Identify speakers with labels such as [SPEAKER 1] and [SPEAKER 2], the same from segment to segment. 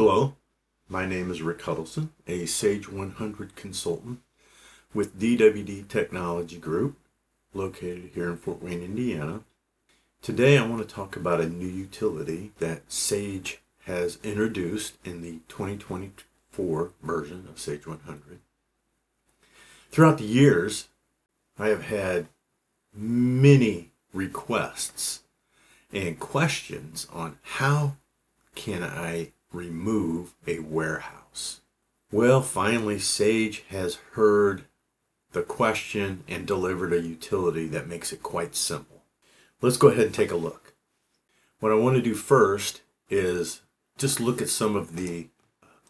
[SPEAKER 1] Hello, my name is Rick Huddleston, a Sage 100 consultant with DWD Technology Group, located here in Fort Wayne, Indiana. Today I want to talk about a new utility that Sage has introduced in the 2024 version of Sage 100. Throughout the years, I have had many requests and questions on how can I remove a warehouse. Well, finally, Sage has heard the question and delivered a utility that makes it quite simple. Let's go ahead and take a look. What I want to do first is just look at some of the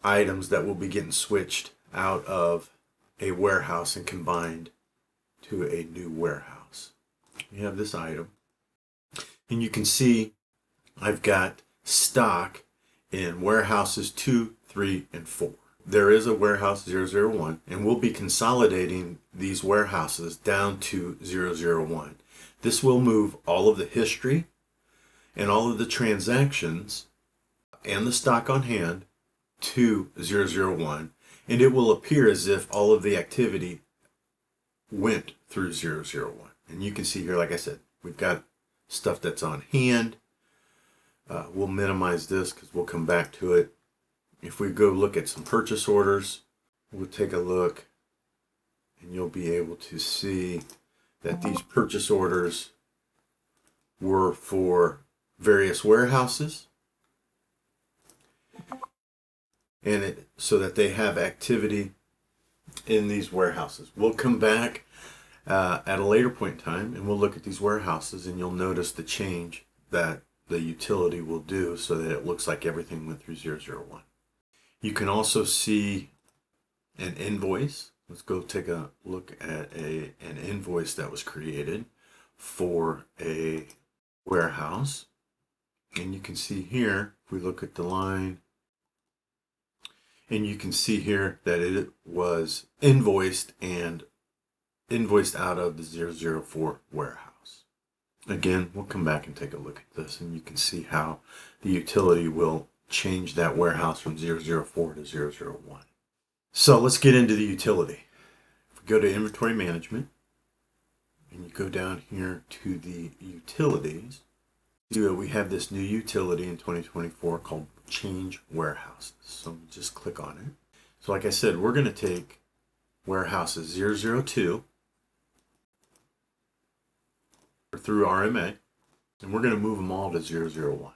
[SPEAKER 1] items that will be getting switched out of a warehouse and combined to a new warehouse. We have this item, and you can see I've got stock in warehouses 2, 3, and 4. There is a warehouse 001, and we'll be consolidating these warehouses down to 001. This will move all of the history and all of the transactions and the stock on hand to 001, and it will appear as if all of the activity went through 001. And you can see here, like I said, we've got stuff that's on hand. We'll minimize this because we'll come back to it. If we go look at some purchase orders, we'll take a look and you'll be able to see that these purchase orders were for various warehouses, and so that they have activity in these warehouses. We'll come back at a later point in time and we'll look at these warehouses, and you'll notice the change that the utility will do so that it looks like everything went through 001. You can also see an invoice. Let's go take a look at an invoice that was created for a warehouse. And you can see here, if we look at the line, and you can see here that it was invoiced and invoiced out of the 004 warehouse. Again, we'll come back and take a look at this, and you can see how the utility will change that warehouse from 004 to 001. So let's get into the utility. If we go to inventory management, and you go down here to the utilities, we have this new utility in 2024 called change warehouses. So just click on it. So like I said, we're going to take warehouses 002 through RMA, and we're going to move them all to 001.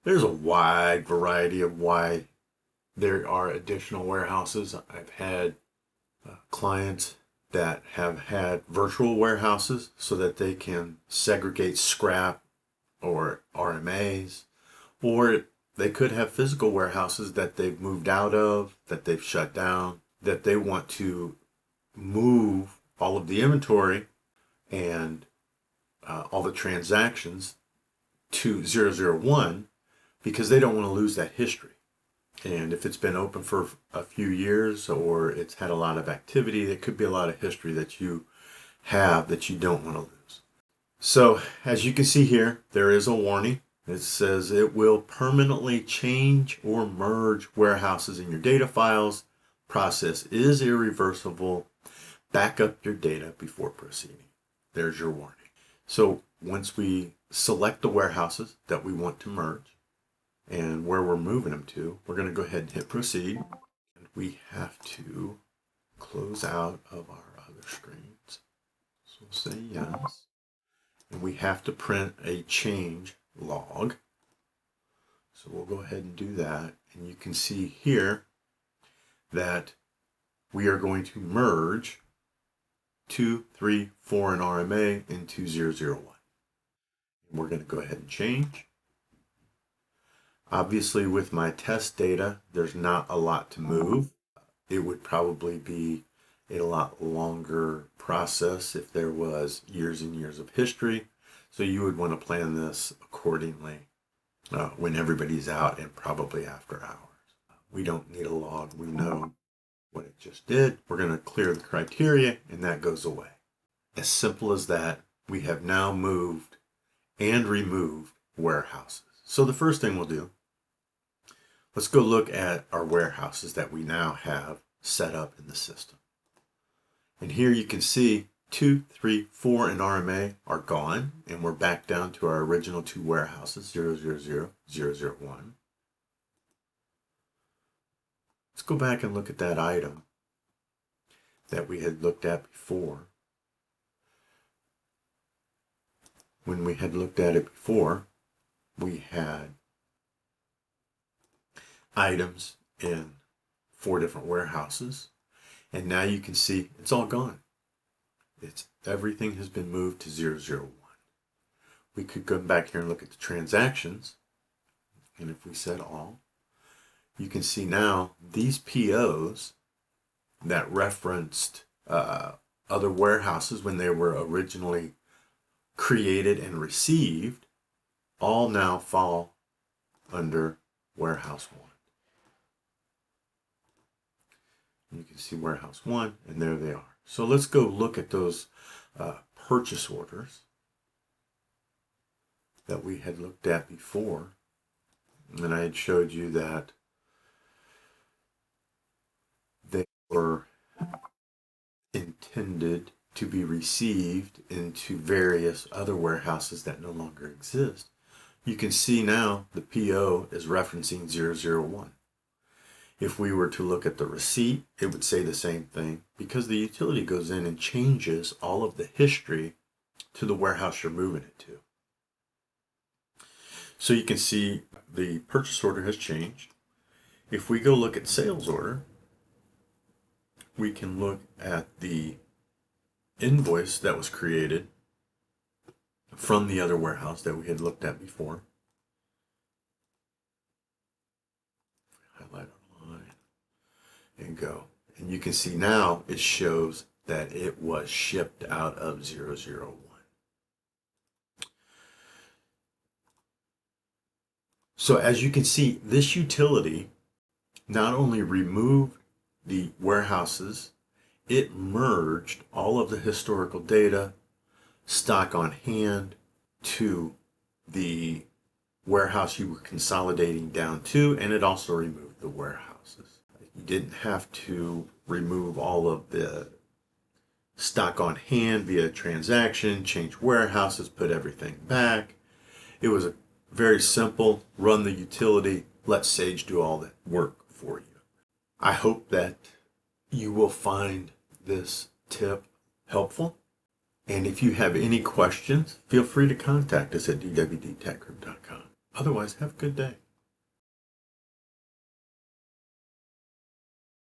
[SPEAKER 1] There's a wide variety of why there are additional warehouses. I've had clients that have had virtual warehouses so that they can segregate scrap or RMAs, or they could have physical warehouses that they've moved out of, that they've shut down, that they want to move all of the inventory and all the transactions to 001 because they don't want to lose that history. And if it's been open for a few years or it's had a lot of activity, there could be a lot of history that you have that you don't want to lose. So as you can see here, there is a warning. It says it will permanently change or merge warehouses in your data files. Process is irreversible. Back up your data before proceeding. There's your warning. So once we select the warehouses that we want to merge and where we're moving them to, we're going to go ahead and hit proceed. And we have to close out of our other screens. So we'll say yes. And we have to print a change log. So we'll go ahead and do that. And you can see here that we are going to merge 2, 3, 4 and RMA into 001. And we're going to go ahead and change. Obviously with my test data, there's not a lot to move. It would probably be a lot longer process if there was years and years of history. So you would want to plan this accordingly when everybody's out and probably after hours. We don't need a log. We know what it just did. We're going to clear the criteria and that goes away. As simple as that. We have now moved and removed warehouses. So the first thing we'll do, Let's go look at our warehouses that we now have set up in the system. And here you can see 2, 3, 4 in RMA are gone, and we're back down to our original 2 warehouses, 000, 001. Let's go back and look at that item that we had looked at before. When we had looked at it before, we had items in 4 different warehouses, and now you can see it's all gone. Everything has been moved to 001. We could go back here and look at the transactions, and if we said all, you can see now these POs that referenced other warehouses when they were originally created and received all now fall under warehouse 1. You can see warehouse 1, and there they are. So let's go look at those purchase orders that we had looked at before. And I had showed you that they were intended to be received into various other warehouses that no longer exist. You can see now the PO is referencing 001. If we were to look at the receipt, it would say the same thing, because the utility goes in and changes all of the history to the warehouse you're moving it to. So you can see the purchase order has changed. If we go look at sales order, we can look at the invoice that was created from the other warehouse that we had looked at before. Highlight our line and go. And you can see now it shows that it was shipped out of 001. So as you can see, this utility not only removed the warehouses, it merged all of the historical data, stock on hand, to the warehouse you were consolidating down to, and it also removed the warehouses. You didn't have to remove all of the stock on hand via transaction, change warehouses, put everything back. It was a very simple, run the utility, let Sage do all the work for you. I hope that you will find this tip helpful. And if you have any questions, feel free to contact us at dwdtechgroup.com. Otherwise, have a good day.